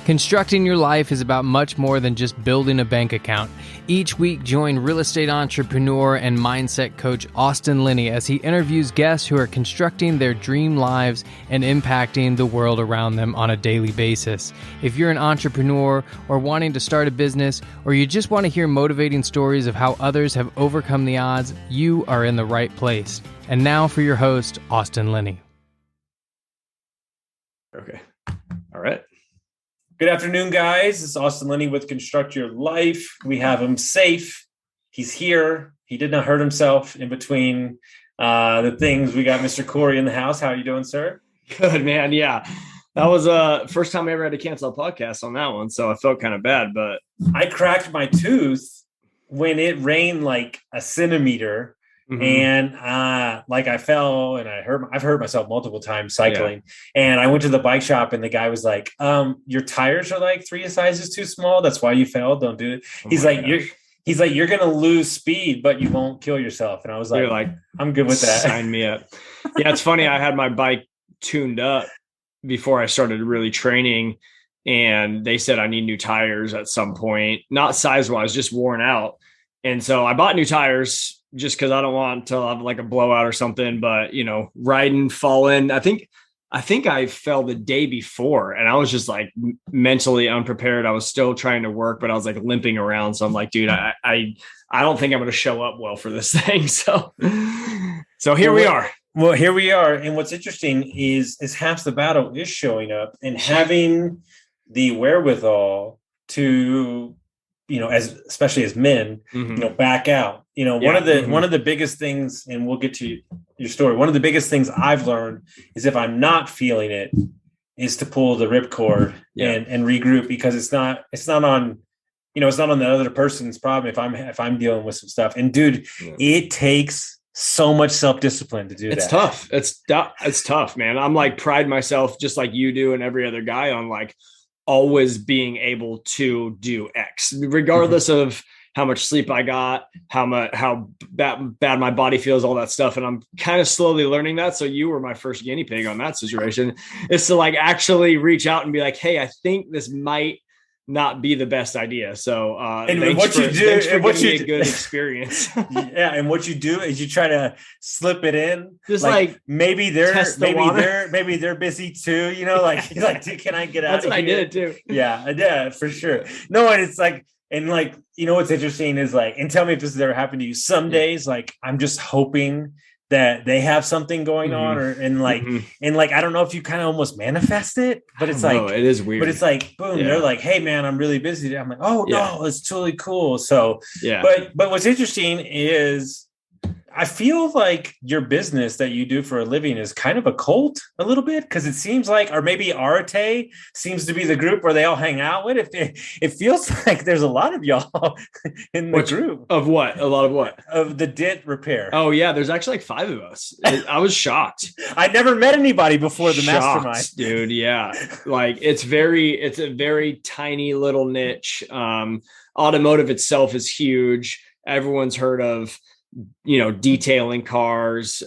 Constructing your life is about much more than just building a bank account. Each week, join real estate entrepreneur and mindset coach Austin Linney as he interviews guests who are constructing their dream lives and impacting the world around them on a daily basis. If you're an entrepreneur or wanting to start a business, or you just want to hear motivating stories of how others have overcome the odds, you are in the right place. And now for your host, Austin Linney. Okay. All right. Good afternoon, guys. This is Austin Linney with Construct Your Life. We have him safe. He's here. He did not hurt himself in between the things. We got Mr. Cory in the house. How are you doing, sir? Good, man. Yeah. That was first time I ever had to cancel a podcast on that one. So I felt kind of bad, but I cracked my tooth when it rained like a centimeter. Mm-hmm. And I fell and I've hurt myself multiple times cycling. Yeah. And I went to the bike shop and the guy was like, your tires are like 3 sizes too small. That's why you fell. Don't do it. He's like, you're going to lose speed, but you won't kill yourself. And I was like, I'm good with that. Sign me up. Yeah. It's funny. I had my bike tuned up before I started really training, and they said I need new tires at some point, not size wise, just worn out. And so I bought new tires just because I don't want to have like a blowout or something, but riding, falling. I think I fell the day before and I was just like mentally unprepared. I was still trying to work, but I was like limping around. So I'm like, dude, I don't think I'm going to show up well for this thing. So here we are. Well, here we are. And what's interesting is half the battle is showing up and having the wherewithal to, especially as men, back out. One of the biggest things, and we'll get to your story. One of the biggest things I've learned is if I'm not feeling it, is to pull the ripcord and regroup, because it's not on the other person's problem if I'm dealing with some stuff. And dude, it takes so much self-discipline to do that. It's tough. It's tough, man. I'm like pride myself just like you do and every other guy on like always being able to do X, regardless of how much sleep I got, how bad my body feels, all that stuff. And I'm kind of slowly learning that. So you were my first guinea pig on that situation, is to like actually reach out and be like, hey, I think this might not be the best idea. So and thanks for giving me a good experience. Yeah, and what you do is you try to slip it in. Just like maybe they're busy too. He's like, dude, can I get out? That's what here? I did too. Yeah, for sure. No, and it's like, and like, what's interesting is like, and tell me if this has ever happened to you. Some days, like, I'm just hoping that they have something going on, and I don't know if you kind of almost manifest it, but it's like, it is weird, but it's like, boom, they're like, hey man, I'm really busy today. I'm like, oh no, it's totally cool. So, but what's interesting is I feel like your business that you do for a living is kind of a cult a little bit, because it seems like, or maybe Arte seems to be the group where they all hang out with. It feels like there's a lot of y'all in the group. Of what? A lot of what? Of the dent repair. Oh yeah, there's actually like 5 of us. I was shocked. I never met anybody before the mastermind, dude. Yeah, like it's a very tiny little niche. Automotive itself is huge. Everyone's heard of detailing cars,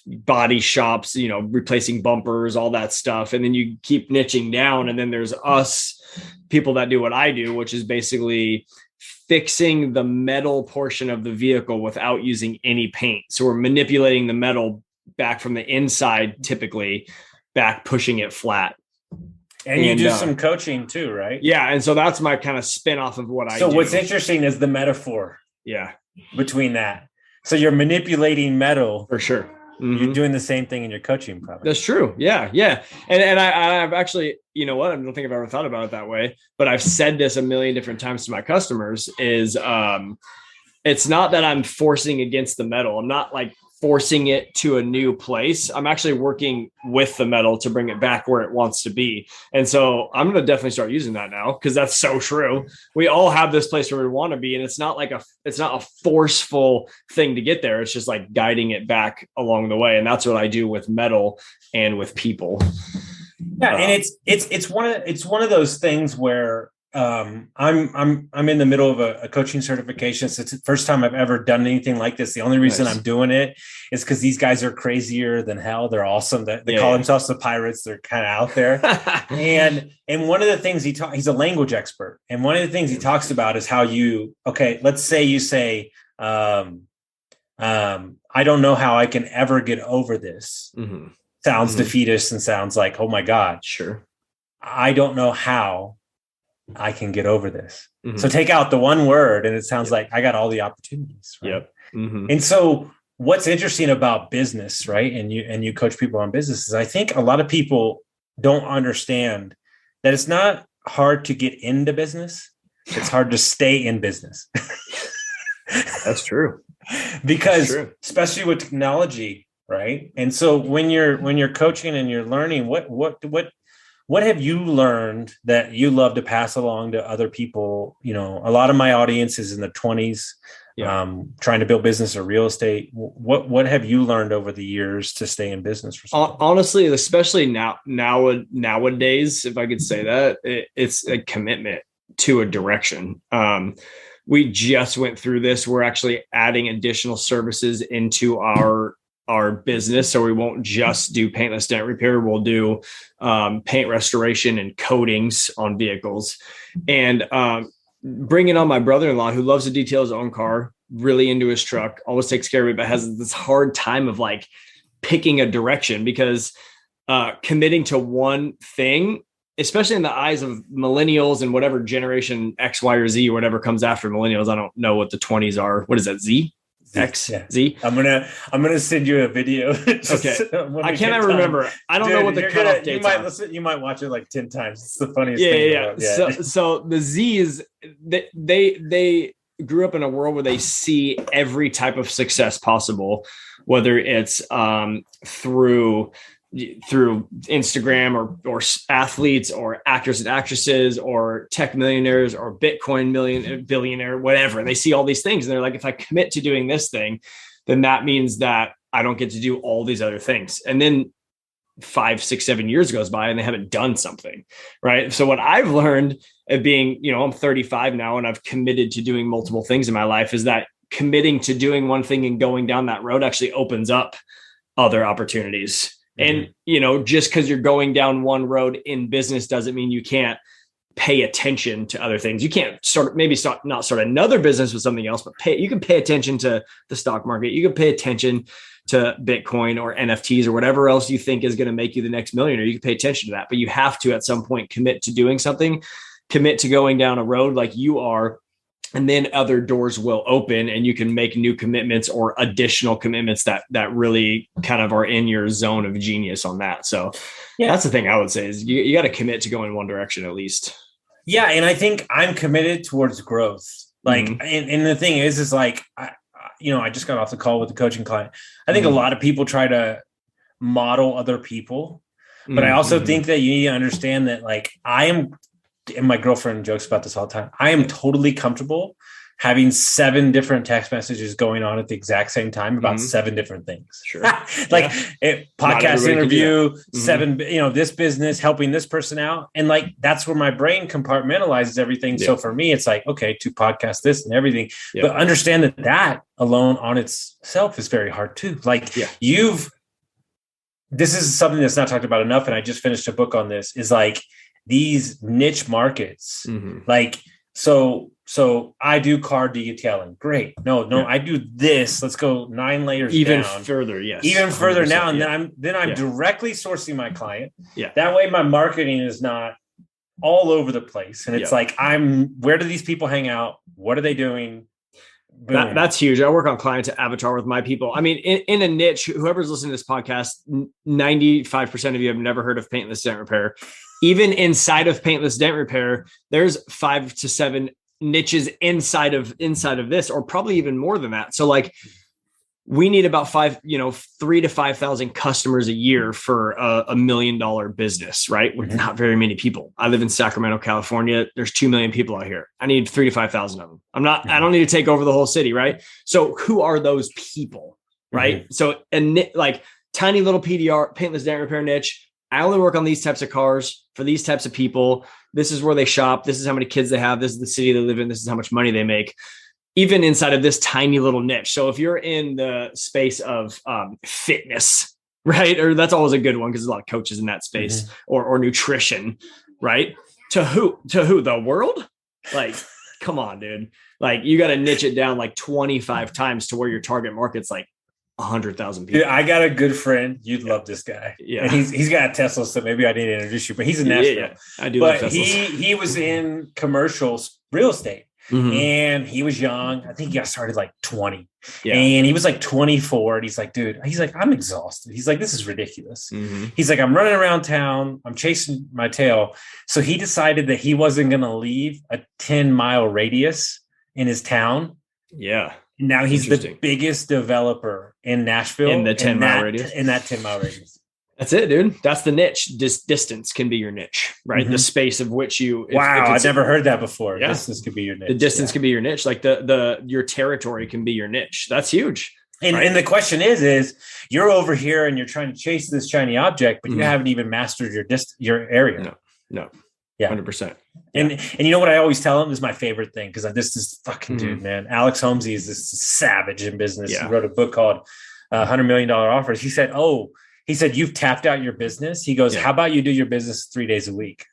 body shops, replacing bumpers, all that stuff. And then you keep niching down. And then there's us people that do what I do, which is basically fixing the metal portion of the vehicle without using any paint. So we're manipulating the metal back from the inside, typically back, pushing it flat. And you do some coaching too, right? Yeah. And so that's my kind of spin off of what I do. So what's interesting is the metaphor. Yeah. Between that. So you're manipulating metal. For sure. Mm-hmm. You're doing the same thing in your coaching program. That's true. Yeah. Yeah. And I've actually, I don't think I've ever thought about it that way, but I've said this a million different times to my customers is it's not that I'm forcing against the metal. I'm not like forcing it to a new place. I'm actually working with the metal to bring it back where it wants to be. And so I'm going to definitely start using that now, because that's so true. We all have this place where we want to be. And it's not a forceful thing to get there. It's just like guiding it back along the way. And that's what I do with metal and with people. Yeah. And it's one of those things where I'm in the middle of a coaching certification. So it's the first time I've ever done anything like this. The only reason I'm doing it is because these guys are crazier than hell. They're awesome. They call themselves the pirates. They're kind of out there. and one of the things he's a language expert. And one of the things he talks about is how let's say you say, I don't know how I can ever get over this. Mm-hmm. Sounds defeatist and sounds like, oh my God. Sure. I don't know how I can get over this. Mm-hmm. So take out the one word and it sounds like I got all the opportunities. Right? Yep. Mm-hmm. And so what's interesting about business, right? And you coach people on business is I think a lot of people don't understand that it's not hard to get into business. It's hard to stay in business. That's true. Because especially with technology, right? And so when you're coaching and you're learning, what have you learned that you love to pass along to other people? You know, a lot of my audience is in their 20s, trying to build business or real estate. What have you learned over the years to stay in business? For honestly, especially nowadays, if I could say that, it's a commitment to a direction. We just went through this. We're actually adding additional services into our business. So we won't just do paintless dent repair. We'll do paint restoration and coatings on vehicles, and bringing on my brother-in-law who loves to detail his own car, really into his truck, always takes care of it, but has this hard time of like picking a direction because committing to one thing, especially in the eyes of millennials and whatever generation X, Y, or Z, or whatever comes after millennials. I don't know what the 20s are. What is that? Z? Z. I'm gonna send you a video. Okay. I cannot remember. I don't know what the cutoff dates are. You might watch it like 10 times. It's the funniest thing. So the Z is they grew up in a world where they see every type of success possible, whether it's through Instagram or athletes or actors and actresses or tech millionaires or Bitcoin billionaire, whatever. They see all these things and they're like, if I commit to doing this thing, then that means that I don't get to do all these other things. And then 5, 6, 7 years goes by and they haven't done something. Right. So what I've learned of being, I'm 35 now and I've committed to doing multiple things in my life is that committing to doing one thing and going down that road actually opens up other opportunities. And, just because you're going down one road in business doesn't mean you can't pay attention to other things. You can't not start another business with something else, but you can pay attention to the stock market. You can pay attention to Bitcoin or NFTs or whatever else you think is going to make you the next millionaire. You can pay attention to that, but you have to at some point commit to doing something, commit to going down a road like you are. And then other doors will open and you can make new commitments or additional commitments that really kind of are in your zone of genius on that. So that's the thing I would say is you got to commit to go in one direction at least. Yeah. And I think I'm committed towards growth. Like, and the thing is like, I just got off the call with the coaching client. I think a lot of people try to model other people, but I also think that you need to understand that like and my girlfriend jokes about this all the time. I am totally comfortable having 7 different text messages going on at the exact same time about 7 different things. Sure. Podcast interview, 7, this business, helping this person out. And like, that's where my brain compartmentalizes everything. Yeah. So for me, it's like, okay, to podcast this and everything, but understand that alone on itself is very hard too. Like this is something that's not talked about enough. And I just finished a book on this is like, these niche markets, like, so I do car detailing. Great. No, I do this. Let's go 9 layers even down. further. Yes. Even further now. And then I'm directly sourcing my client. Yeah. That way my marketing is not all over the place. And it's like, where do these people hang out? What are they doing? That's huge. I work on client to avatar with my people. I mean, in a niche, whoever's listening to this podcast, 95% of you have never heard of paintless dent repair. Even inside of paintless dent repair, there's 5 to 7 niches inside of this, or probably even more than that. So like we need about 3,000 to 5,000 customers a year for a $1 million business, right? We're not very many people. I live in Sacramento, California. There's 2 million people out here. I need 3,000 to 5,000 of them. I don't need to take over the whole city, right? So who are those people, right? So like tiny little PDR, paintless dent repair niche. I only work on these types of cars for these types of people. This is where they shop. This is how many kids they have. This is the city they live in. This is how much money they make, even inside of this tiny little niche. So if you're in the space of fitness, right? Or that's always a good one because there's a lot of coaches in that space, or nutrition, right? To who? The world? Like, come on, dude. Like, you got to niche it down like 25 times to where your target market's like 100,000 people. Dude, I got a good friend. You'd love this guy. Yeah. And he's got a Tesla, so maybe I need to introduce you, but he's in Nashville. Yeah. I do. But he was in commercials, real estate. And he was young. I think he got started like 20. Yeah. And he was like 24. And he's like, dude, I'm exhausted. He's like, this is ridiculous. He's like, I'm running around town. I'm chasing my tail. So he decided that he wasn't going to leave a 10-mile radius in his town. Yeah. Now he's the biggest developer in Nashville. In the 10-mile radius. In that 10-mile radius. That's it, dude. That's the niche. Distance can be your niche, right? The space of which you. I've never heard that before. Yeah. Distance could be your niche. The distance can be your niche. Like your territory can be your niche. That's huge. And the question is you're over here and you're trying to chase this shiny object, but you haven't even mastered your area. No. Yeah. 100%. And you know what I always tell him is my favorite thing, because this is fucking dude, man. Alex Holmesy is this savage in business. Yeah. He wrote a book called $100 Million Offers. He said, you've tapped out your business. He goes, how about you do your business 3 days a week?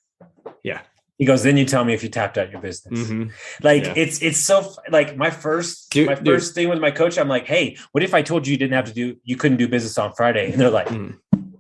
Yeah. He goes, then you tell me if you tapped out your business. It's so like my first thing with my coach. I'm like, hey, what if I told you you couldn't do business on Friday? And they're like,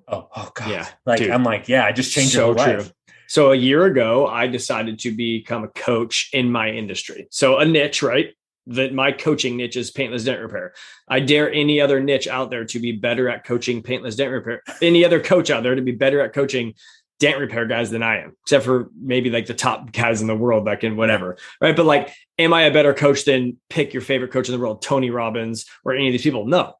oh God. Yeah. Like, dude, I'm like, yeah, I just changed your life. So a year ago, I decided to become a coach in my industry. So a niche, right? That my coaching niche is paintless dent repair. I dare any other niche out there to be better at coaching paintless dent repair. Any other coach out there to be better at coaching dent repair guys than I am, except for maybe like the top guys in the world that can whatever. Right. But like, am I a better coach than pick your favorite coach in the world, Tony Robbins or any of these people? No.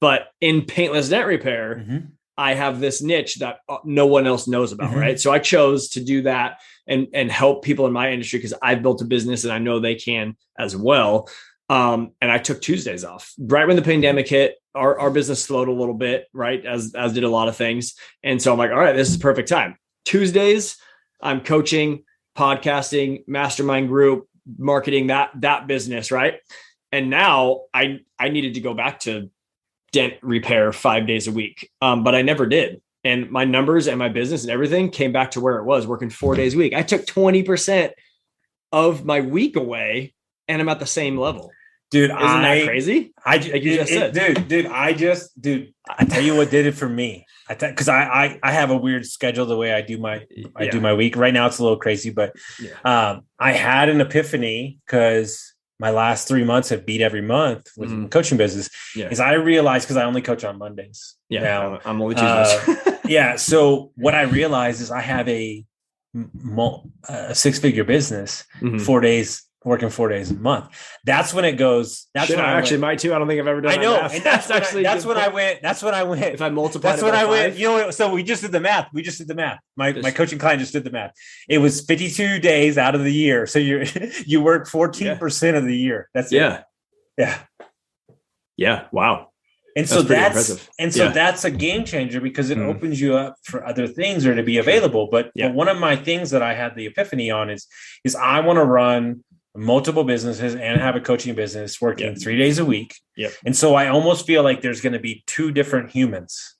But in paintless dent repair, I have this niche that no one else knows about. Right. So I chose to do that and help people in my industry because I've built a business and I know they can as well. And I took Tuesdays off right when the pandemic hit. Our business slowed a little bit, right? As did a lot of things. And so I'm like, all right, this is perfect time. Tuesdays, I'm coaching, podcasting, mastermind group, marketing that business. Right. And now I needed to go back to dent repair 5 days a week. But I never did. And my numbers and my business and everything came back to where it was, working 4 days a week. I took 20% of my week away and I'm at the same level. Dude, isn't that crazy? I tell you what did it for me. Because I have a weird schedule the way I do my week. Right now it's a little crazy, but I had an epiphany because my last 3 months have beat every month with the coaching business. Is I realized, because I only coach on Mondays. Yeah, now, I'm only Tuesdays. So what I realized is I have a six-figure business, 4 days. Working 4 days a month. That's when it goes. That's when I actually might too. I don't think I've ever done. I know, and that's when I went. If I multiply, that's when I went. You know, so we just did the math. My coaching client just did the math. It was 52 days out of the year. So you work 14% of the year. That's it. Yeah. Wow. And so that's a game changer because it opens you up for other things or to be available. But one of my things that I had the epiphany on is I want to run multiple businesses and have a coaching business working 3 days a week. And so I almost feel like there's going to be two different humans.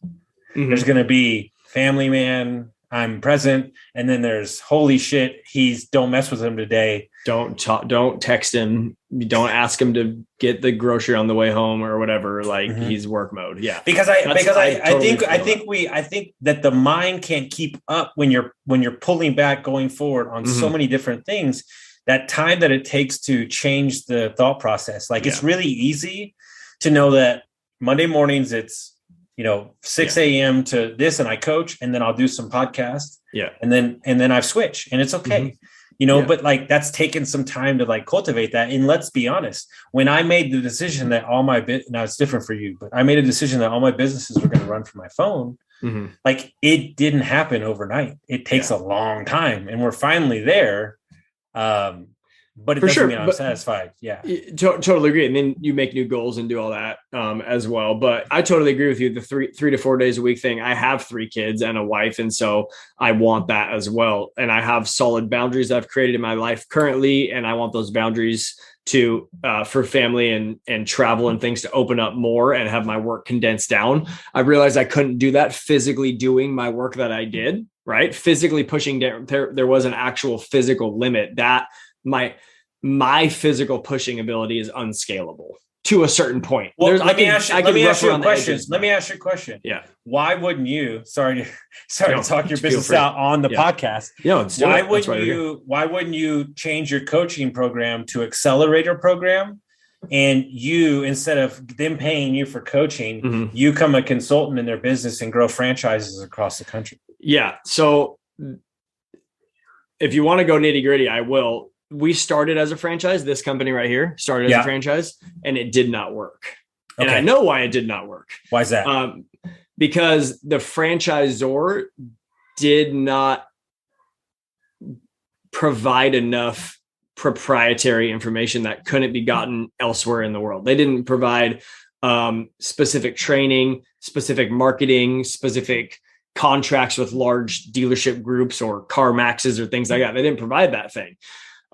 There's going to be family man, I'm present. And then there's holy shit, don't mess with him today. Don't text him. Don't ask him to get the grocery on the way home or whatever. Like he's work mode. Yeah. Because I think that the mind can't keep up when you're pulling back going forward on so many different things. That time that it takes to change the thought process. Like it's really easy to know that Monday mornings it's 6 a.m. to this and I coach and then I'll do some podcast. And then I've switched and it's okay. But like that's taken some time to like cultivate that. And let's be honest, when I made the decision that now it's different for you, but I made a decision that all my businesses were going to run from my phone. Like it didn't happen overnight. It takes a long time and we're finally there. but it For doesn't sure, mean I'm satisfied. Yeah. Totally agree. And then you make new goals and do all that as well. But I totally agree with you. The three to 4 days a week thing. I have 3 kids and a wife. And so I want that as well. And I have solid boundaries I've created in my life currently. And I want those boundaries to for family and travel and things to open up more and have my work condensed down. I realized I couldn't do that physically doing my work that I did, right? Physically pushing down. There was an actual physical limit that my physical pushing ability is unscalable to a certain point. Well, let me ask you a question. Let me ask you a question. Yeah. Why wouldn't you, sorry to talk your business out on the podcast. Why wouldn't you change your coaching program to accelerator program? And you, instead of them paying you for coaching, you become a consultant in their business and grow franchises across the country. Yeah. So if you want to go nitty gritty, I will. We started as a franchise. This company right here started as a franchise, and it did not work. Okay. And I know why it did not work. Why is that? Because the franchisor did not provide enough proprietary information that couldn't be gotten elsewhere in the world. They didn't provide specific training, specific marketing, specific contracts with large dealership groups or car maxes or things like that. They didn't provide that thing.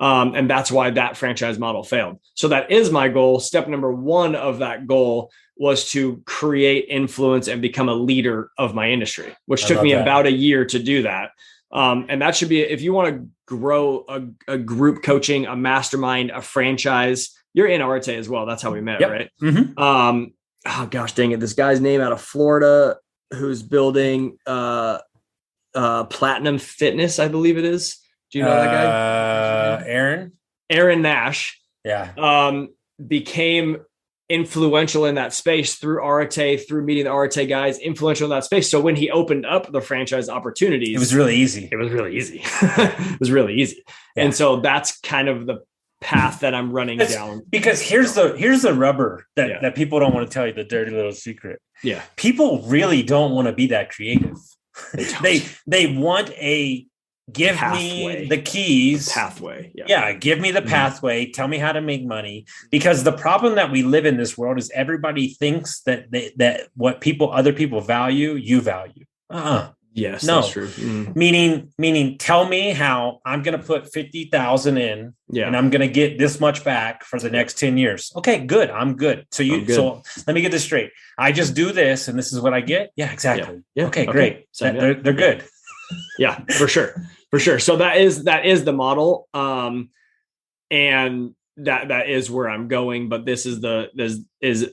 And that's why that franchise model failed. So that is my goal. Step number 1 of that goal was to create influence and become a leader of my industry, which took me about a year to do that. And that should be, if you want to grow a group coaching, a mastermind, a franchise, you're in Arte as well. That's how we met, right? Mm-hmm. Oh gosh, dang it. This guy's name out of Florida who's building Platinum Fitness, I believe it is. Do you know that guy? Aaron Nash. Yeah. Became influential in that space through Arte, through meeting the Arte guys, influential in that space. So when he opened up the franchise opportunities, it was really easy. It was really easy. Yeah. And so that's kind of the path that I'm running down. Because here's the rubber that people don't want to tell you, the dirty little secret. Yeah. People really don't want to be that creative. They want a give pathway. Me the keys. Pathway. Yeah. Give me the pathway. Tell me how to make money. Because the problem that we live in this world is everybody thinks that what other people value, you value. Yes, no. That's true. Meaning tell me how I'm going to put 50,000 in and I'm going to get this much back for the next 10 years. Okay, good. I'm good. So let me get this straight. I just do this and this is what I get. Yeah, exactly. Yeah. Okay, great. They're good. Yeah, for sure. So that is the model. And that is where I'm going, but this is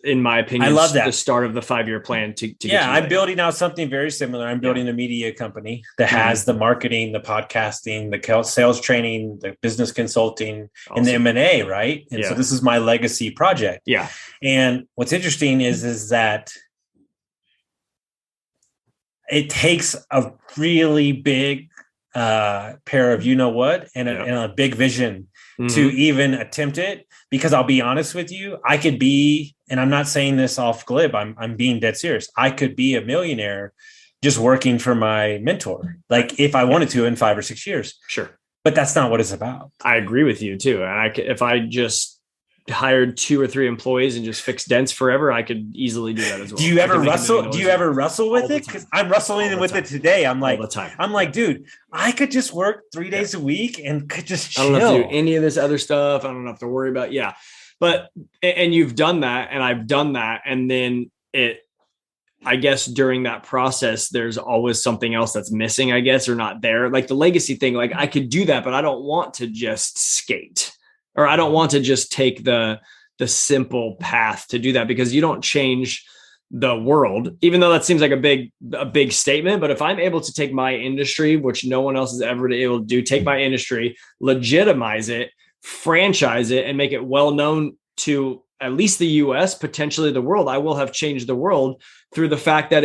in my opinion, I love that. The start of the 5-year plan to I'm building out something very similar. I'm building a media company that has the marketing, the podcasting, the sales training, the business consulting, and the M&A, right? And so this is my legacy project. Yeah. And what's interesting is that it takes a really big pair of and a big vision to even attempt it, because I'll be honest with you, I could be, and I'm not saying this off glib, I'm being dead serious. I could be a millionaire just working for my mentor, like if I wanted to in 5 or 6 years. Sure. But that's not what it's about. I agree with you too. And if I just hired 2 or 3 employees and just fixed dents forever, I could easily do that as well. Do you ever wrestle with it? Because I'm wrestling with it today. I'm like, dude, I could just work 3 days a week and could just chill. I don't have to do any of this other stuff. I don't have to worry about. Yeah. But, and you've done that and I've done that. And then I guess during that process, there's always something else that's missing, I guess, or not there. Like the legacy thing, like I could do that, but I don't want to just skate. Or I don't want to just take the simple path to do that, because you don't change the world, even though that seems like a big statement. But if I'm able to take my industry, which no one else is ever able to do, take my industry, legitimize it, franchise it, and make it well known to at least the US, potentially the world, I will have changed the world through the fact that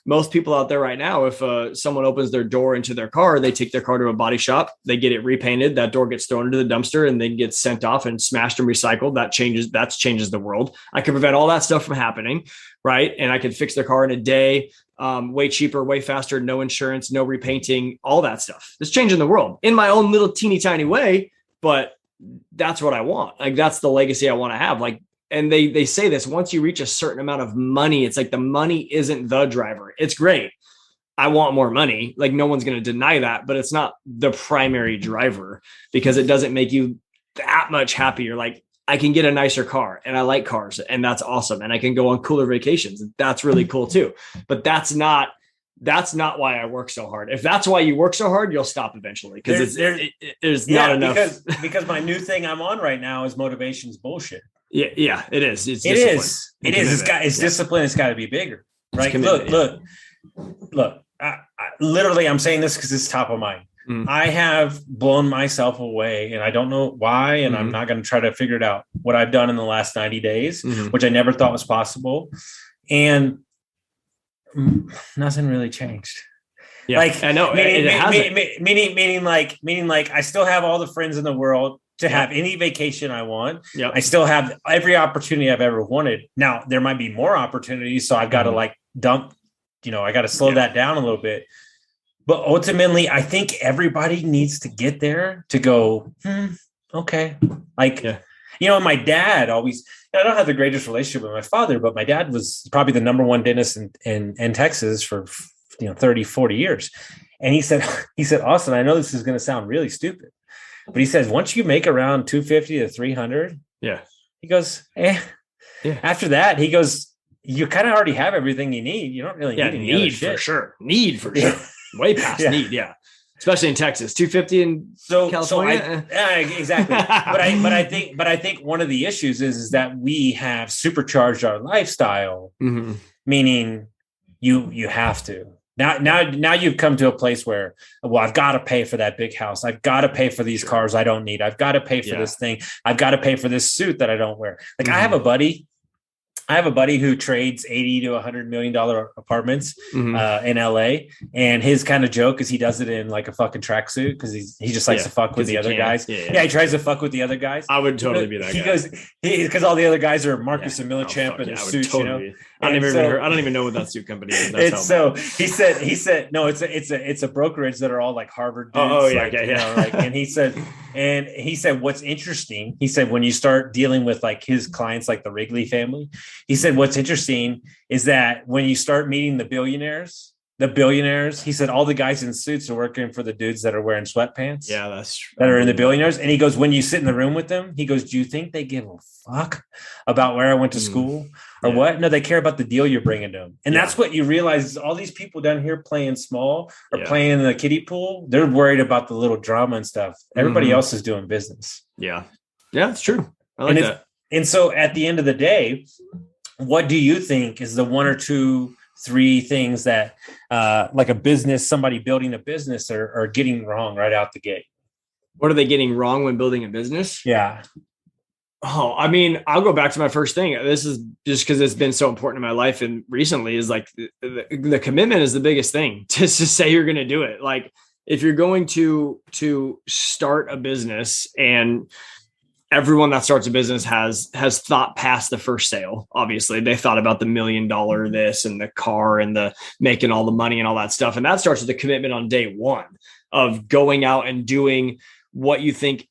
most people out there right now, if someone opens their door into their car, they take their car to a body shop, they get it repainted, that door gets thrown into the dumpster and then gets sent off and smashed and recycled. That changes the world. I can prevent all that stuff from happening, right? And I can fix their car in a day, way cheaper, way faster, no insurance, no repainting, all that stuff. It's changing the world in my own little teeny tiny way, but that's what I want. Like, that's the legacy I want to have. Like, and they say this, once you reach a certain amount of money, it's like the money isn't the driver. It's great. I want more money. Like, no one's going to deny that, but it's not the primary driver, because it doesn't make you that much happier. Like, I can get a nicer car, and I like cars, and that's awesome. And I can go on cooler vacations. That's really cool too. But that's not why I work so hard. If that's why you work so hard, you'll stop eventually, because there's not enough. Because my new thing I'm on right now is motivation's bullshit. Yeah, it is. It's discipline. It's got to be bigger, right? Look. Literally, I'm saying this because it's top of mind. I have blown myself away, and I don't know why, and I'm not going to try to figure it out. What I've done in the last 90 days, which I never thought was possible, and nothing really changed. Yeah, like, I know. Meaning like I still have all the friends in the world to have any vacation I want. Yep. I still have every opportunity I've ever wanted. Now, there might be more opportunities, so I've got to like dump. I got to slow that down a little bit. But ultimately, I think everybody needs to get there to go, okay. Like, my dad always, I don't have the greatest relationship with my father, but my dad was probably the number one dentist in Texas for, 30, 40 years. And he said, Austin, I know this is going to sound really stupid, but he says, once you make around 250 to 300, he goes, after that, he goes, you kind of already have everything you need. You don't really need any other shit. Need for sure. Way past need. Yeah. Especially in Texas, 250 in California. Exactly. but I think one of the issues is that we have supercharged our lifestyle, meaning you have to. Now you've come to a place where, well, I've got to pay for that big house. I've got to pay for these cars I don't need. I've got to pay for this thing. I've got to pay for this suit that I don't wear. Like, I have a buddy who trades $80 to $100 million apartments in LA. And his kind of joke is he does it in like a fucking tracksuit because he just likes to fuck with the other guys. He tries to fuck with the other guys. I would totally be that guy. Because all the other guys are Marcus and Millichamp in their suits, totally. I don't even know what that suit company is. He said, no, it's a brokerage that are all like Harvard dudes. And he said, what's interesting, he said, when you start dealing with like his clients, like the Wrigley family, he said, what's interesting is that when you start meeting the billionaires, he said, all the guys in suits are working for the dudes that are wearing sweatpants. Yeah, that's true. That are in the billionaires. And he goes, when you sit in the room with them, he goes, do you think they give a fuck about where I went to school or what? No, they care about the deal you're bringing to them. And that's what you realize is all these people down here playing small or playing in the kiddie pool, they're worried about the little drama and stuff. Everybody else is doing business. Yeah. Yeah, it's true. I like that. And so at the end of the day, what do you think is the 1 or 2, 3 things that like a business, somebody building a business are getting wrong right out the gate? What are they getting wrong when building a business? Yeah. Oh, I mean, I'll go back to my first thing. This is just because it's been so important in my life. And recently is like the commitment is the biggest thing to say you're going to do it. Like, if you're going to start a business, and everyone that starts a business has thought past the first sale. Obviously, they thought about the $1 million this and the car and the making all the money and all that stuff. And that starts with the commitment on day one of going out and doing what you think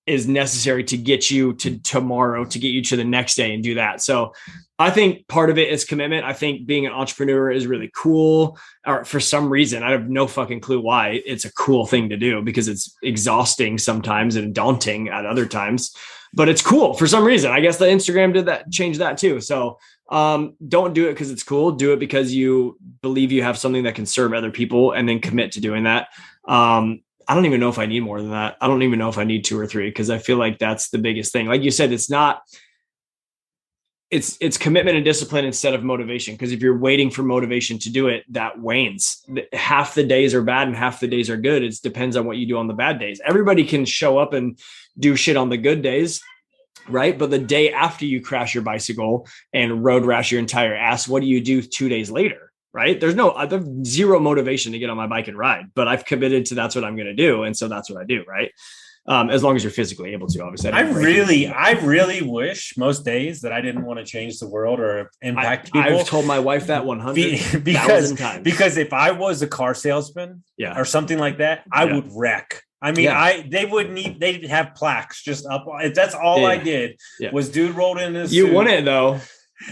is necessary to get you to tomorrow, to get you to the next day and do that. So I think part of it is commitment. I think being an entrepreneur is really cool, or for some reason, I have no fucking clue why it's a cool thing to do, because it's exhausting sometimes and daunting at other times, but it's cool for some reason. I guess the Instagram changed that too. So don't do it because it's cool. Do it because you believe you have something that can serve other people, and then commit to doing that. I don't even know if I need more than that. I don't even know if I need 2 or 3, because I feel like that's the biggest thing. Like you said, it's commitment and discipline instead of motivation. Because if you're waiting for motivation to do it, that wanes. Half the days are bad and half the days are good. It depends on what you do on the bad days. Everybody can show up and do shit on the good days, right? But the day after you crash your bicycle and road rash your entire ass, what do you do 2 days later? Right? I have zero motivation to get on my bike and ride, but I've committed to that's what I'm going to do. And so that's what I do. Right. As long as you're physically able to, obviously. I really wish most days that I didn't want to change the world or impact people. I've told my wife that 100,000 times. Because if I was a car salesman or something like that, I would wreck I mean, they wouldn't need, they'd have plaques just up. If that's all I did was dude rolled in his You suit. wouldn't though,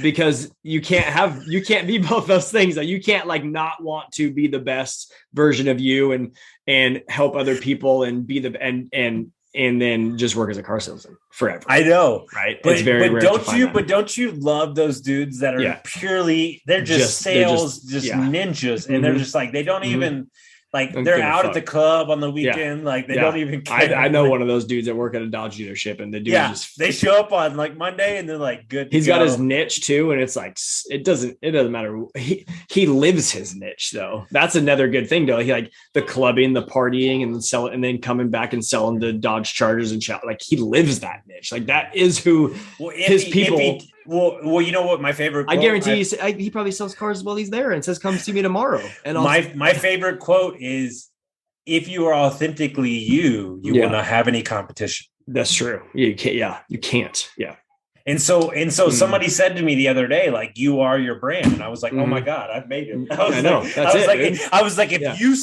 because you can't be both those things. Like you can't like not want to be the best version of you and help other people and be the, and then just work as a car salesman forever. I know. Right. But, it's very rare to find that. But don't you love those dudes that are purely, they're just sales, ninjas. And they're just like, they don't even, like they're out at the club on the weekend. Like they don't even care. I know one of those dudes that work at a Dodge dealership, and the dude just they show up on like Monday and they're like, good. He's got his niche too. And it's like, it doesn't matter. He lives his niche though. That's another good thing though. He like the clubbing, the partying, and then coming back and selling the Dodge Chargers and like he lives that niche. Like that is who his people. Well, you know what my favorite quote, I guarantee he probably sells cars while he's there and says, come see me tomorrow. And my favorite quote is, if you are authentically you will not have any competition. That's true. You can't. You can't. Yeah. And so somebody said to me the other day, like, you are your brand. And I was like, oh my God, I've made it. I was like, if you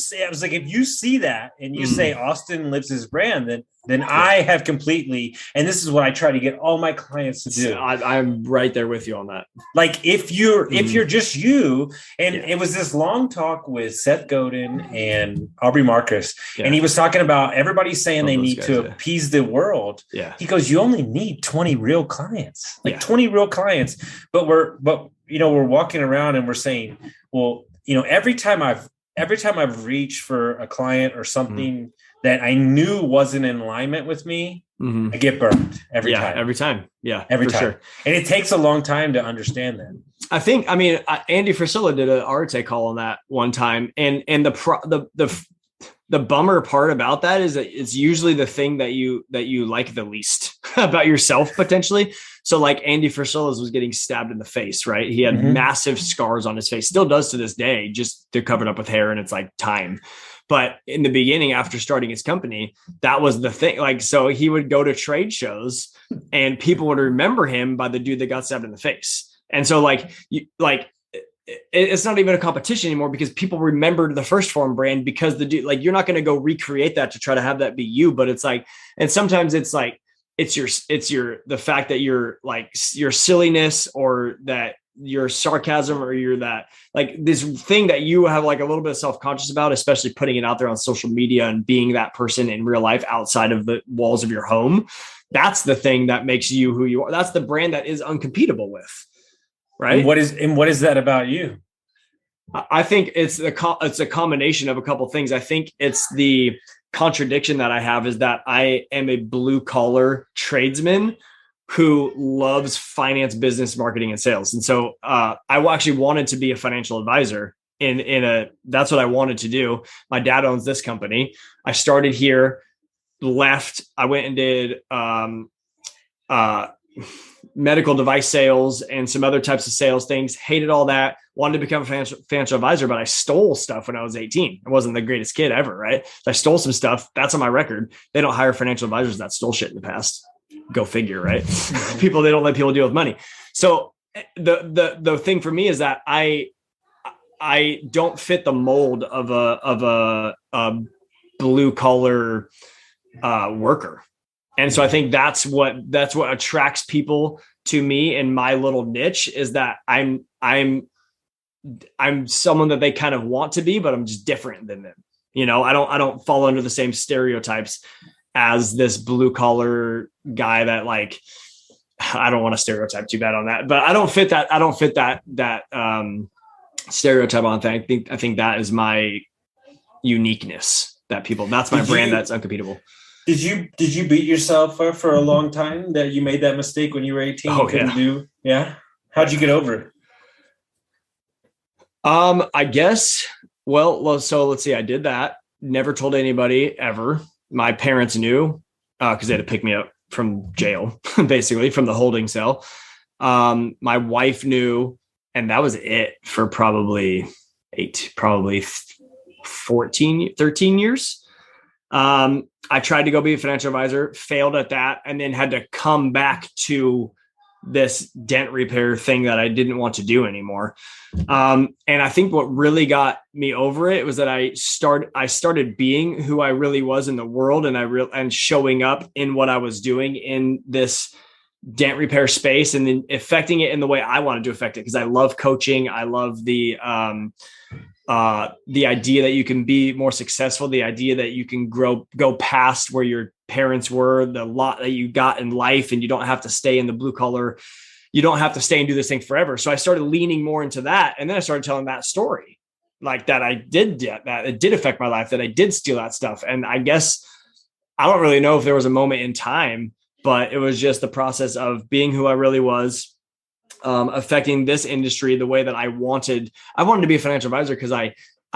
see that and you say Austin lives his brand, then I have completely, and this is what I try to get all my clients to do. I'm right there with you on that. Like if you're just you, and it was this long talk with Seth Godin and Aubrey Marcus, and he was talking about everybody's saying they need to appease the world. Yeah. He goes, you only need 20 real clients, 20 real clients. But we're walking around and we're saying, well, every time I've reached for a client or something that I knew wasn't in alignment with me, I get burned every time. Every time. Yeah, every time. Sure. And it takes a long time to understand that. I think, Andy Frisella did an Arte call on that one time. And the bummer part about that is that it's usually the thing that you like the least about yourself potentially. So like Andy Frisella's was getting stabbed in the face, right? He had massive scars on his face, still does to this day, just they're covered up with hair and it's like time. But in the beginning, after starting his company, that was the thing. Like, so he would go to trade shows and people would remember him by the dude that got stabbed in the face. And so it's not even a competition anymore because people remembered the First Form brand because the dude, like, you're not going to go recreate that to try to have that be you. But it's like, and sometimes it's like, the fact that you're like your silliness or that your sarcasm or you're that like this thing that you have like a little bit of self-conscious about, especially putting it out there on social media and being that person in real life outside of the walls of your home. That's the thing that makes you who you are. That's the brand that is uncompetitive with. Right. And what is that about you? I think it's a combination of a couple of things. I think it's the contradiction that I have is that I am a blue collar tradesman who loves finance, business, marketing, and sales. And so I actually wanted to be a financial advisor that's what I wanted to do. My dad owns this company. I started here, left. I went and did medical device sales and some other types of sales things. Hated all that. Wanted to become a financial advisor, but I stole stuff when I was 18. I wasn't the greatest kid ever, right? So I stole some stuff. That's on my record. They don't hire financial advisors that stole shit in the past. Go figure, right? They don't let people deal with money. So the thing for me is that I don't fit the mold of a blue collar worker. And so I think that's what attracts people to me in my little niche is that I'm someone that they kind of want to be, but I'm just different than them. I don't fall under the same stereotypes as this blue collar guy that like, I don't want to stereotype too bad on that, but I don't fit that stereotype on that. I think that is my uniqueness that's my brand that's uncompetitive. Did you beat yourself up for a long time that you made that mistake when you were 18? Yeah. How'd you get over it? I guess, so let's see. I did that. Never told anybody ever. My parents knew, cause they had to pick me up from jail, basically from the holding cell. My wife knew, and that was it for probably 13 years. I tried to go be a financial advisor, failed at that, and then had to come back to this dent repair thing that I didn't want to do anymore. And I think what really got me over it was that I started being who I really was in the world, and showing up in what I was doing in this dent repair space, and then affecting it in the way I wanted to affect it. Cause I love coaching. I love the idea that you can be more successful, the idea that you can go past where your parents were, the lot that you got in life, and you don't have to stay in the blue collar. You don't have to stay and do this thing forever. So I started leaning more into that. And then I started telling that story, like that I did that it did affect my life, that I did steal that stuff. And I guess I don't really know if there was a moment in time, but it was just the process of being who I really was, affecting this industry the way that I wanted to be a financial advisor, because I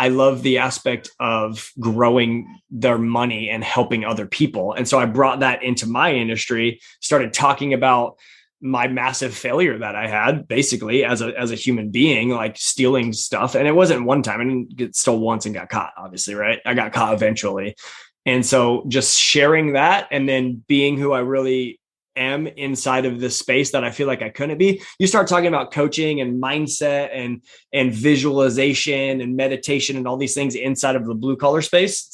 love the aspect of growing their money and helping other people. And so I brought that into my industry, started talking about my massive failure that I had basically as a human being, like stealing stuff. And it wasn't one time. I didn't get stole once and got caught, obviously, right? I got caught eventually. And so just sharing that, and then being who I really am inside of this space that I feel like I couldn't be. You start talking about coaching and mindset and visualization and meditation and all these things inside of the blue collar space.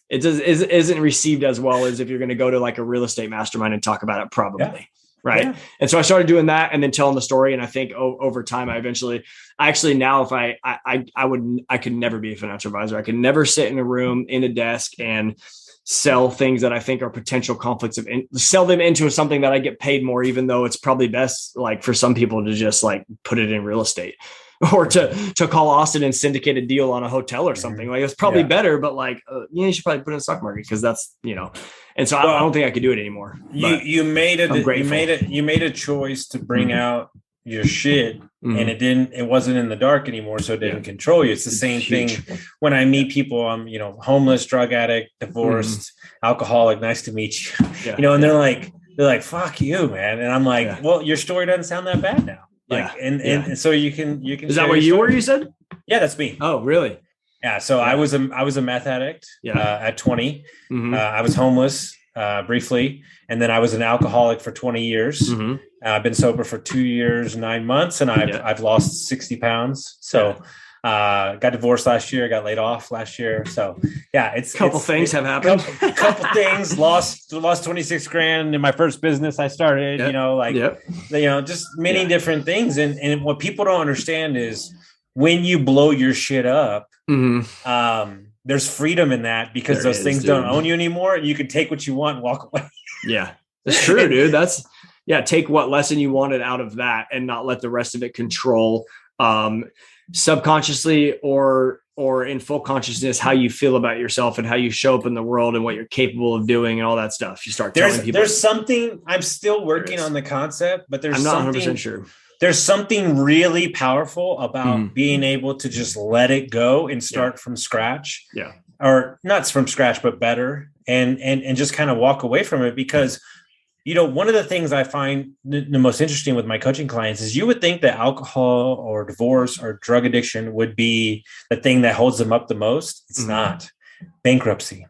It isn't received as well as if you're going to go to like a real estate mastermind and talk about it, probably. Yeah. Right. Yeah. And so I started doing that and then telling the story. And I think over time, I could never be a financial advisor. I could never sit in a room in a desk and sell things that I think are potential conflicts sell them into something that I get paid more, even though it's probably best, like for some people, to just like put it in real estate, or to call Austin and syndicate a deal on a hotel or something. Like it's probably better, but like, you should probably put it in the stock market, because that's, and so I don't think I could do it anymore. You made a choice to bring out your shit, and it wasn't in the dark anymore. So it didn't control you. It's the same thing when I meet people, I'm, homeless, drug addict, divorced, alcoholic. Nice to meet you, and they're like, fuck you, man. And I'm like, well, your story doesn't sound that bad now. And so you can, is that what you were, you said? Yeah, that's me. Oh, really? Yeah. So I was a meth addict at 20. I was homeless briefly, and then I was an alcoholic for 20 years. I've been sober for 2 years, 9 months, and I've lost 60 pounds. So got divorced last year, got laid off last year. So it's a couple things have happened. Couple things, lost 26 grand in my first business I started, just many different things. And what people don't understand is when you blow your shit up, there's freedom in that, because those things don't own you anymore. You can take what you want and walk away. Yeah, that's true, dude. Take what lesson you wanted out of that and not let the rest of it control subconsciously or in full consciousness how you feel about yourself and how you show up in the world and what you're capable of doing and all that stuff. You start telling people. There's something, I'm still working on the concept, but I'm not 100% sure. There's something really powerful about being able to just let it go and start from scratch. Yeah. Or not from scratch, but better, and just kind of walk away from it. Because, one of the things I find the most interesting with my coaching clients is you would think that alcohol or divorce or drug addiction would be the thing that holds them up the most. It's not. Bankruptcy.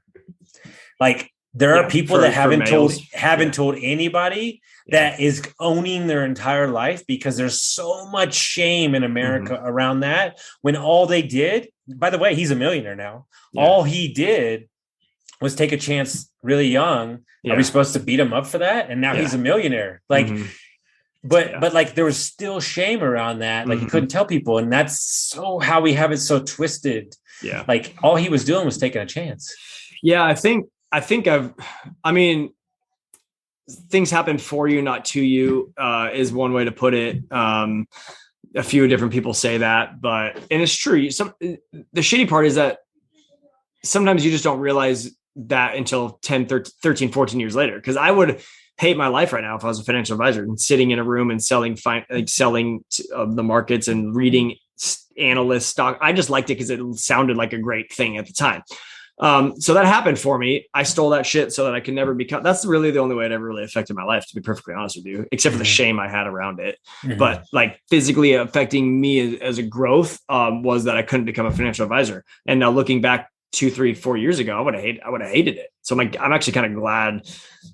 Like there are people that haven't told anybody that is owning their entire life, because there's so much shame in America around that, when all they did, by the way, he's a millionaire now. All he did was take a chance really young. Are we supposed to beat him up for that? And now he's a millionaire. Like, but like there was still shame around that. Like he couldn't tell people. And that's so how we have it so twisted. Yeah. Like all he was doing was taking a chance. Yeah. I mean, things happen for you, not to you, is one way to put it. A few different people say that, and it's true. The shitty part is that sometimes you just don't realize that until 10, 13, 14 years later. Cause I would hate my life right now if I was a financial advisor and sitting in a room and selling the markets and reading analyst stock. I just liked it because it sounded like a great thing at the time. So that happened for me. I stole that shit so that I could never become, that's really the only way it ever really affected my life, to be perfectly honest with you, except for the shame I had around it. But like physically affecting me as a growth, was that I couldn't become a financial advisor. And now looking back 2, 3, 4 years ago, I would have hated it. So I'm actually kind of glad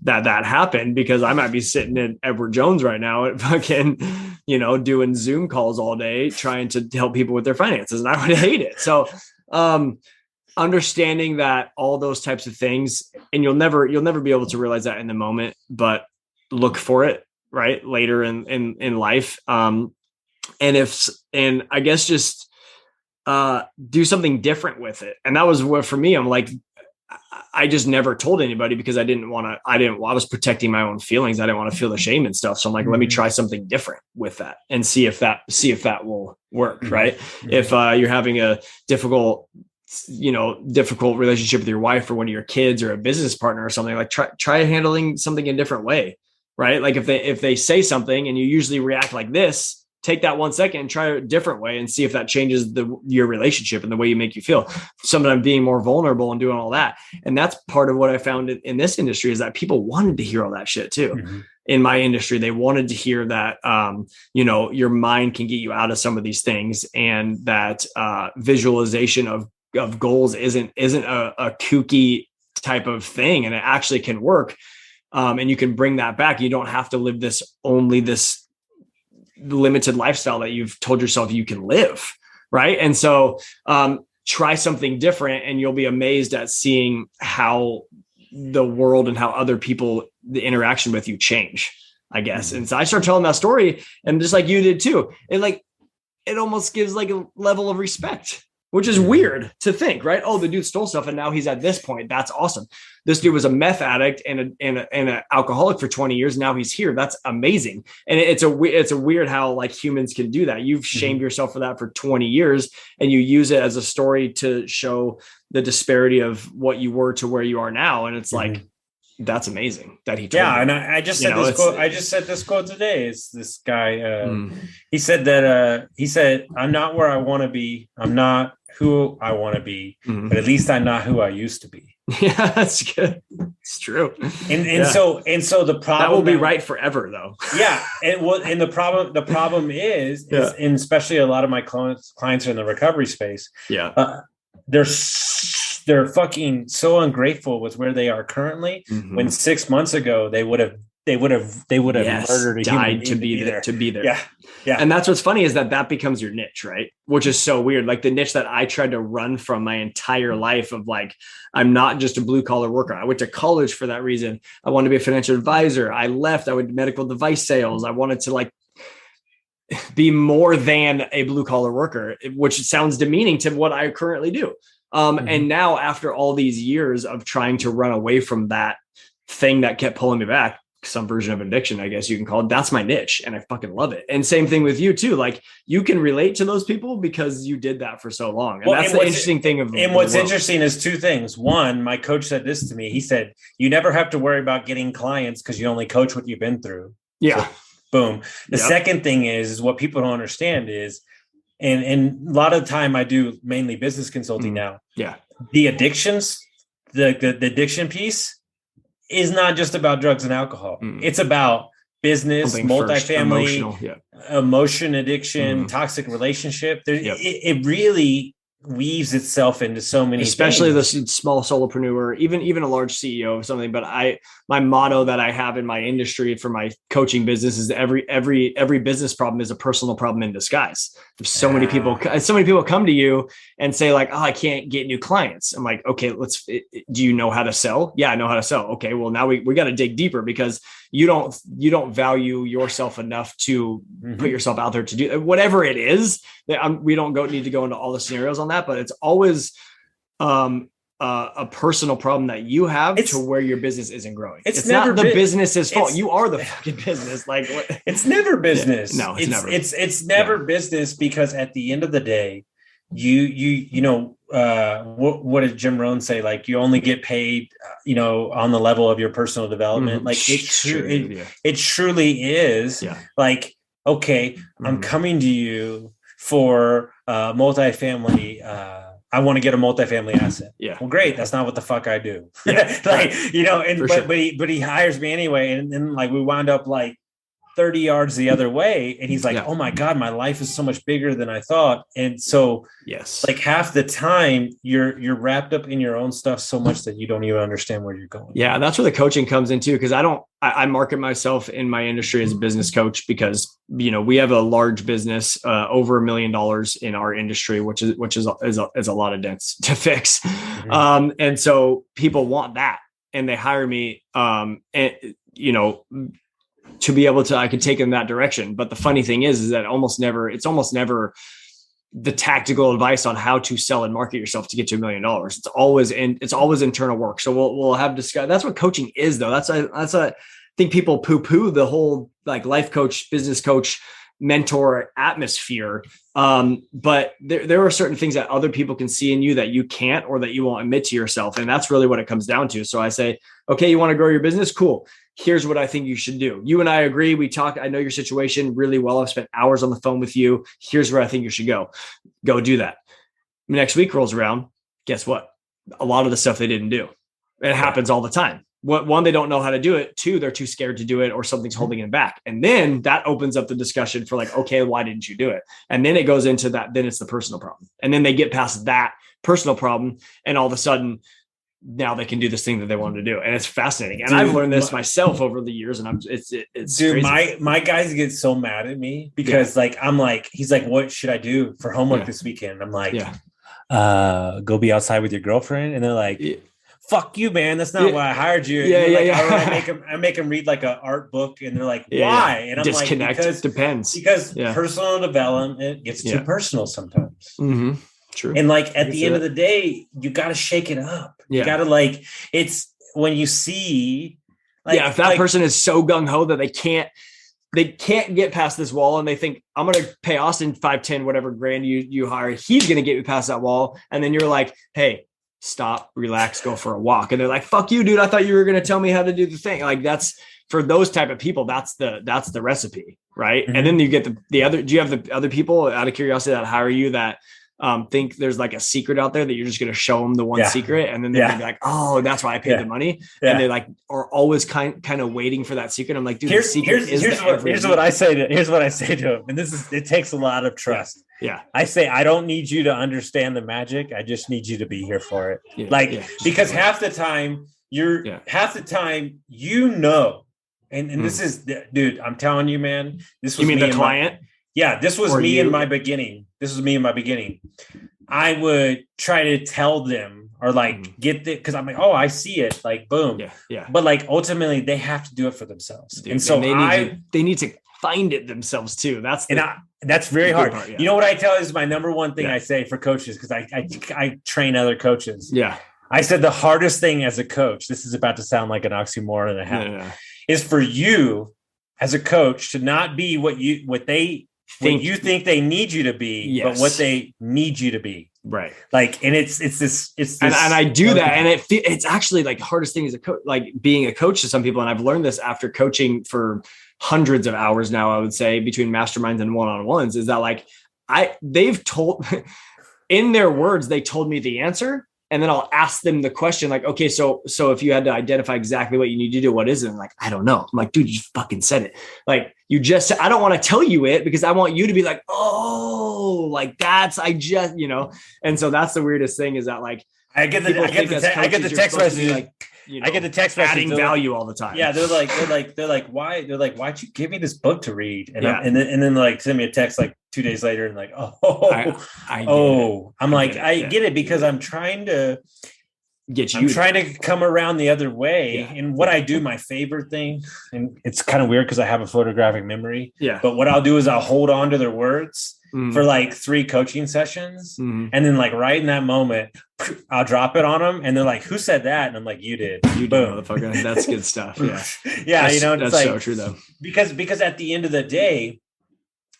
that happened, because I might be sitting in Edward Jones right now at fucking, doing Zoom calls all day, trying to help people with their finances. And I would hate it. So, understanding that all those types of things, and you'll never be able to realize that in the moment, but look for it right later in life. And I guess just, do something different with it. And that was what, for me, I'm like, I just never told anybody, because I was protecting my own feelings. I didn't want to feel the shame and stuff. So I'm like, let me try something different with that and see if that will work. Right. If you're having a difficult relationship with your wife or one of your kids or a business partner or something, like try handling something in a different way. Right. Like if they say something and you usually react like this, take that 1 second and try a different way and see if that changes your relationship and the way you make you feel. Sometimes being more vulnerable and doing all that. And that's part of what I found in this industry, is that people wanted to hear all that shit too. Mm-hmm. In my industry, they wanted to hear that, your mind can get you out of some of these things, and that visualization of goals isn't a kooky type of thing. And it actually can work. And you can bring that back. You don't have to live this limited lifestyle that you've told yourself you can live. Right. And so, try something different, and you'll be amazed at seeing how the world and how other people, the interaction with you, change, I guess. Mm-hmm. And so I started telling that story, and just like you did too, it almost gives like a level of respect, which is weird to think, right? Oh, the dude stole stuff and now he's at this point. That's awesome. This dude was a meth addict and an alcoholic for 20 years. Now he's here. That's amazing. And it's a weird how like humans can do that. You've shamed yourself for that for 20 years, and you use it as a story to show the disparity of what you were to where you are now. And it's like, that's amazing that he told me. And I just said this quote. I just said this quote today. It's this guy. He said that. He said, "I'm not where I want to be. I'm not who I want to be. But at least I'm not who I used to be." Yeah, that's good. It's true. And so the problem that will be right forever, though. Yeah, and the problem is, and especially a lot of my clients are in the recovery space. Yeah, they're fucking so ungrateful with where they are currently. When 6 months ago they would have murdered a human to be there. Yeah. And that's what's funny, is that becomes your niche, right? Which is so weird. Like the niche that I tried to run from my entire life, of like, I'm not just a blue collar worker. I went to college for that reason. I wanted to be a financial advisor. I left. I went to medical device sales. I wanted to like be more than a blue collar worker, which sounds demeaning to what I currently do. And now, after all these years of trying to run away from that thing that kept pulling me back, some version of addiction, I guess you can call it, that's my niche. And I fucking love it. And same thing with you too. Like you can relate to those people because you did that for so long. And that's the interesting thing of and what's interesting is two things. One, my coach said this to me. He said, you never have to worry about getting clients because you only coach what you've been through. Yeah. So, boom. The second thing is what people don't understand is, and a lot of the time I do mainly business consulting now. Yeah. The addictions, the addiction piece is not just about drugs and alcohol. It's about business, something multifamily, emotion addiction, toxic relationship. It really weaves itself into so many especially things. The small solopreneur, even a large CEO of something. But my motto that I have in my industry for my coaching business is every business problem is a personal problem in disguise. There's so many people come to you and say like, oh, I can't get new clients. I'm like, okay, do you know how to sell? Yeah, I know how to sell. Okay, well now we got to dig deeper, because you don't value yourself enough to put yourself out there to do whatever it is. We don't need to go into all the scenarios on that, but it's always a personal problem that you have to where your business isn't growing. It's not the business's fault. You are the fucking business. Like it's never business. No, it's never. It's never business, because at the end of the day, you know, what did Jim Rohn say? Like you only get paid, on the level of your personal development. Like it truly is. Yeah. Like, okay, I'm coming to you for multifamily. I want to get a multifamily asset. Yeah. Well, great. That's not what the fuck I do. Yeah. But he hires me anyway. And then like we wound up like 30 yards the other way. And he's like, oh my God, my life is so much bigger than I thought. And so like half the time you're wrapped up in your own stuff so much that you don't even understand where you're going. Yeah. That's where the coaching comes in too. Cause I market myself in my industry as a business coach because, we have a large business, over $1 million in our industry, which is a lot of dents to fix. Mm-hmm. And so people want that and they hire me, to be able to, I could take them that direction. But the funny thing is that it's almost never the tactical advice on how to sell and market yourself to get to $1 million. It's always internal work. So we'll have discuss. That's what coaching is though. I think people poo-poo the whole like life coach, business coach, mentor atmosphere. But there are certain things that other people can see in you that you can't, or that you won't admit to yourself. And that's really what it comes down to. So I say, okay, you want to grow your business? Cool. Here's what I think you should do. You and I agree. We talk. I know your situation really well. I've spent hours on the phone with you. Here's where I think you should go. Go do that. Next week rolls around. Guess what? A lot of the stuff they didn't do. It happens all the time. One, they don't know how to do it. Two, they're too scared to do it, or something's holding them back. And then that opens up the discussion for like, okay, why didn't you do it? And then it goes into that. Then it's the personal problem. And then they get past that personal problem, and all of a sudden, now they can do this thing that they wanted to do. And it's fascinating. And I've learned this myself over the years, and it's dude, crazy. my guys get so mad at me because he's like, what should I do for homework this weekend? I'm like, go be outside with your girlfriend. And they're like, fuck you, man. That's not why I hired you. I make them read like an art book, and they're like, why? And I'm disconnect. Like, depends. Because personal development gets too personal sometimes. Mm-hmm. True. And like at the end of the day, you got to shake it up. You got to it's when you see, if that person is so gung ho that they can't get past this wall, and they think, I'm going to pay Austin 5-10, whatever grand you hire, he's going to get me past that wall. And then you're like, hey, stop, relax, go for a walk. And they're like, fuck you, dude. I thought you were going to tell me how to do the thing. Like that's for those type of people. That's the recipe. Right. Mm-hmm. And then you get the other, do you have the other people out of curiosity that hire you that think there's like a secret out there that you're just going to show them the one secret, and then they're gonna be like, oh, that's why I paid the money. And they like are always kind of waiting for that secret. I'm like, dude, here's what I say to them. And it takes a lot of trust. Yeah. I say, I don't need you to understand the magic. I just need you to be here for it. Because half the time and this is, dude, I'm telling you, man, this was the client. This was me in my beginning. I would try to tell them or get it because I'm like, oh, I see it. Like, boom. Yeah. But like ultimately they have to do it for themselves. Dude, and so they need to find it themselves too. That's very hard. Part, You know what I tell is my number one thing I say for coaches, because I train other coaches. Yeah. I said the hardest thing as a coach, this is about to sound like an oxymoron and a half, is for you as a coach to not be what you think they need you to be, but what they need you to be. Right. Like, and it's this, and I do that. And it's actually like the hardest thing as a coach, like being a coach to some people. And I've learned this after coaching for hundreds of hours now, I would say, between masterminds and one-on-ones, is that like, they've told in their words, they told me the answer. And then I'll ask them the question like, okay, so if you had to identify exactly what you need to do, what is it? I'm like, I don't know. I'm like, dude, you just fucking said it. Like I don't want to tell you it because I want you to be like, oh, like and so that's the weirdest thing is that like, I get the text message. Like, I get the text message adding value all the time. Yeah. They're like, why? They're like, why'd you give me this book to read? And and then like send me a text like 2 days later and like, I get it because I'm trying to get you. I'm trying to come around the other way. Yeah. And what I do, my favorite thing, and it's kind of weird because I have a photographic memory. Yeah. But what I'll do is I'll hold on to their words for like 3 coaching sessions. And then like right in that moment, I'll drop it on them. And they're like, who said that? And I'm like, you did. You did, motherfucker. That's good stuff. Yeah. That's like, so true though. Because at the end of the day,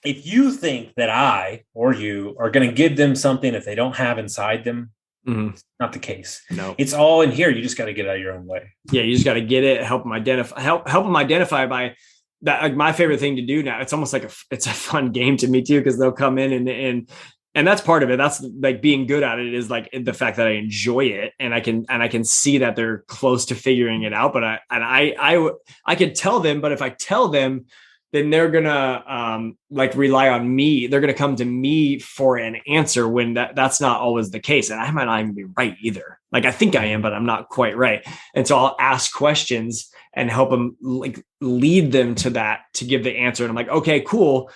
if you think that I or you are going to give them something that they don't have inside them, it's not the case. No, it's all in here. You just got to get out of your own way. Yeah. You just got to get it, help them identify by that. Like my favorite thing to do now, it's almost like it's a fun game to me too. Cause they'll come in and that's part of it. That's like being good at it is like the fact that I enjoy it and I can see that they're close to figuring it out. But I could tell them, but if I tell them, then they're gonna like rely on me. They're gonna come to me for an answer when that's not always the case. And I might not even be right either. Like I think I am, but I'm not quite right. And so I'll ask questions and help them like lead them to that to give the answer. And I'm like, okay, cool.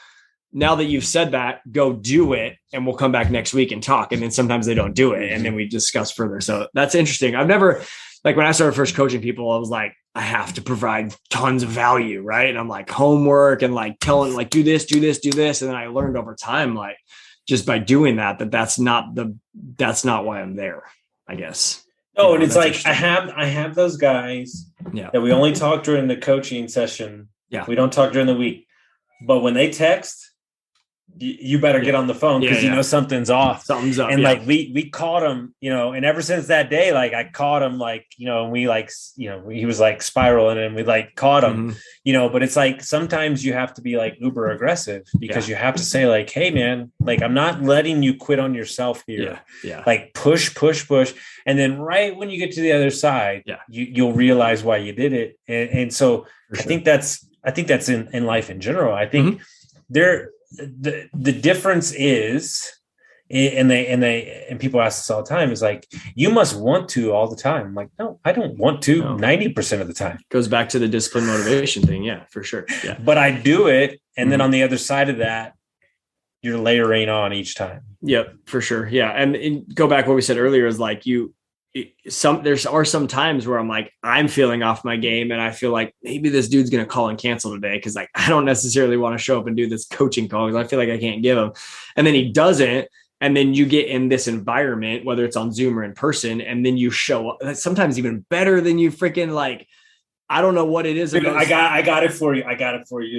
Now that you've said that, go do it. And we'll come back next week and talk. And then sometimes they don't do it. And then we discuss further. So that's interesting. I've never, like when I started first coaching people, I was like, I have to provide tons of value. Right. And I'm like homework and like telling like, do this. And then I learned over time, like just by doing that's not why I'm there, I guess. Oh, and it's like, I have those guys that we only talk during the coaching session. Yeah. We don't talk during the week, but when they text, you better get on the phone because you know something's off. Something's up. And like we caught him, and ever since that day, like I caught him, like, and we like, he was like spiraling and we like caught him, but it's like sometimes you have to be like uber aggressive because you have to say like, hey man, like I'm not letting you quit on yourself here. Like push. And then right when you get to the other side, you'll realize why you did it. And so I think that's in life in general. I think the difference is, and people ask this all the time, is like, you must want to all the time. I'm like, no, I don't want to 90% of the time. Goes back to the discipline motivation thing. Yeah, for sure. Yeah. But I do it. And then on the other side of that, you're layering on each time. Yep, for sure. Yeah. And go back what we said earlier is like there are some times where I'm like, I'm feeling off my game and I feel like maybe this dude's going to call and cancel today. Cause like, I don't necessarily want to show up and do this coaching call because I feel like I can't give him. And then he doesn't. And then you get in this environment, whether it's on Zoom or in person, and then you show up sometimes even better than you freaking like, I don't know what it is. Dude, I got it for you.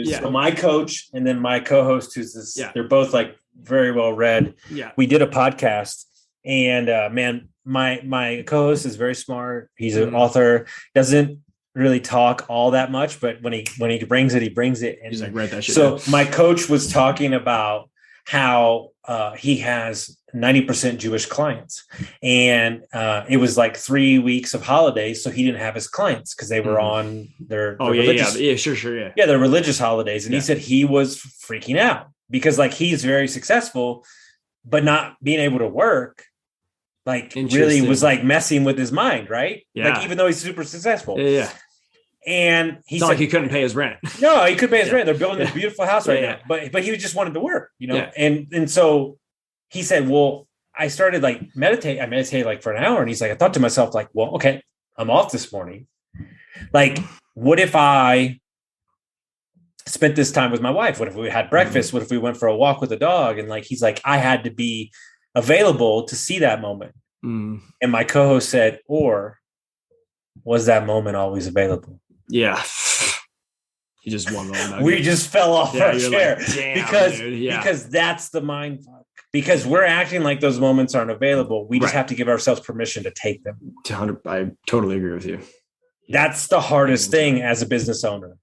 Yeah. So my coach and then my co-host who's this, they're both like very well read. Yeah. We did a podcast and man, my co-host is very smart. He's an author, doesn't really talk all that much, but when he brings it, he brings it. And he's like, write that shit so down. My coach was talking about how he has 90% Jewish clients, and it was like 3 weeks of holidays, so he didn't have his clients because they were on their religious, their religious holidays. And he said he was freaking out because like he's very successful, but not being able to work. Like really was like messing with his mind, right? Yeah. Like even though he's super successful. Yeah. And he said like he couldn't pay his rent. No, he could pay his rent. They're building this beautiful house right now. But he just wanted to work, Yeah. And so he said, well, I started like meditate. I meditated like for an hour. And he's like, I thought to myself, like, well, okay, I'm off this morning. Like, what if I spent this time with my wife? What if we had breakfast? What if we went for a walk with the dog? And like, he's like, I had to be available to see that moment. And my co-host said, or was that moment always available? Yeah. He just won the We just fell off our chair like, because that's the mind fuck. Because we're acting like those moments aren't available. We just have to give ourselves permission to take them. I totally agree with you. That's the hardest thing as a business owner.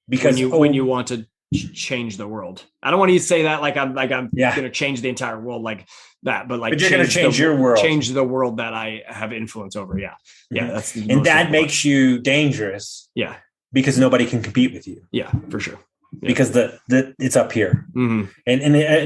Because when you want to change the world, I don't want to say that like I'm going to change the entire world like that, but like you're going to change your world, change the world that I have influence over. Yeah. That's and that makes you dangerous. Yeah, because nobody can compete with you. Yeah, for sure. Yeah. Because the it's up here, and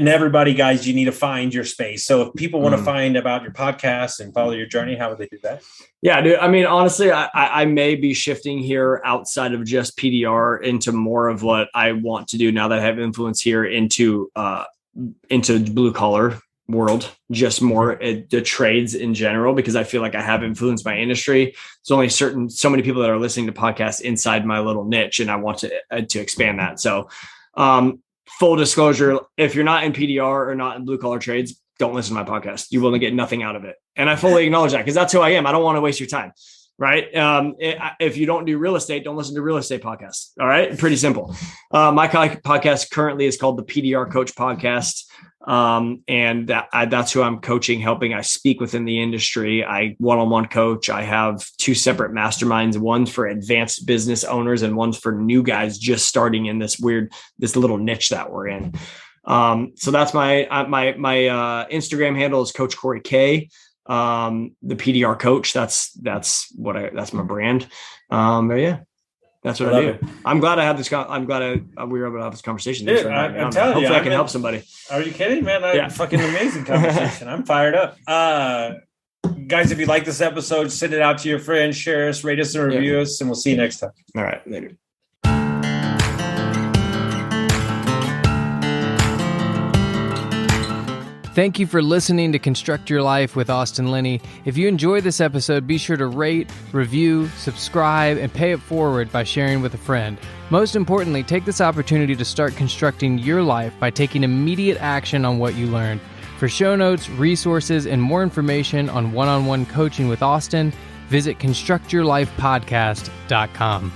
everybody, guys, you need to find your space. So if people want to find about your podcast and follow your journey, how would they do that? Yeah, dude. I mean, honestly, I may be shifting here outside of just PDR into more of what I want to do now that I have influence here into blue collar world, just more the trades in general, because I feel like I have influenced my industry. There's only so many people that are listening to podcasts inside my little niche, and I want to expand that. So full disclosure, if you're not in PDR or not in blue collar trades, don't listen to my podcast. You will get nothing out of it. And I fully acknowledge that because that's who I am. I don't want to waste your time. Right. If you don't do real estate, don't listen to real estate podcasts. All right. Pretty simple. My podcast currently is called the PDR Coach Podcast. And that's who I'm coaching, helping. I speak within the industry. I one-on-one coach. I have 2 separate masterminds, one for advanced business owners and one's for new guys just starting in this little niche that we're in. So that's my Instagram handle is Coach Cory K. The PDR Coach. That's my brand. But yeah, That's what I do. I'm glad I had this. I'm glad we were able to have this conversation. Dude, I'm telling you. Hopefully I can help somebody. Are you kidding, man? Fucking amazing conversation. I'm fired up. Guys, if you like this episode, send it out to your friends, share us, rate us, and review us, and we'll see you next time. All right. Later. Thank you for listening to Construct Your Life with Austin Linney. If you enjoyed this episode, be sure to rate, review, subscribe, and pay it forward by sharing with a friend. Most importantly, take this opportunity to start constructing your life by taking immediate action on what you learned. For show notes, resources, and more information on one-on-one coaching with Austin, visit constructyourlifepodcast.com.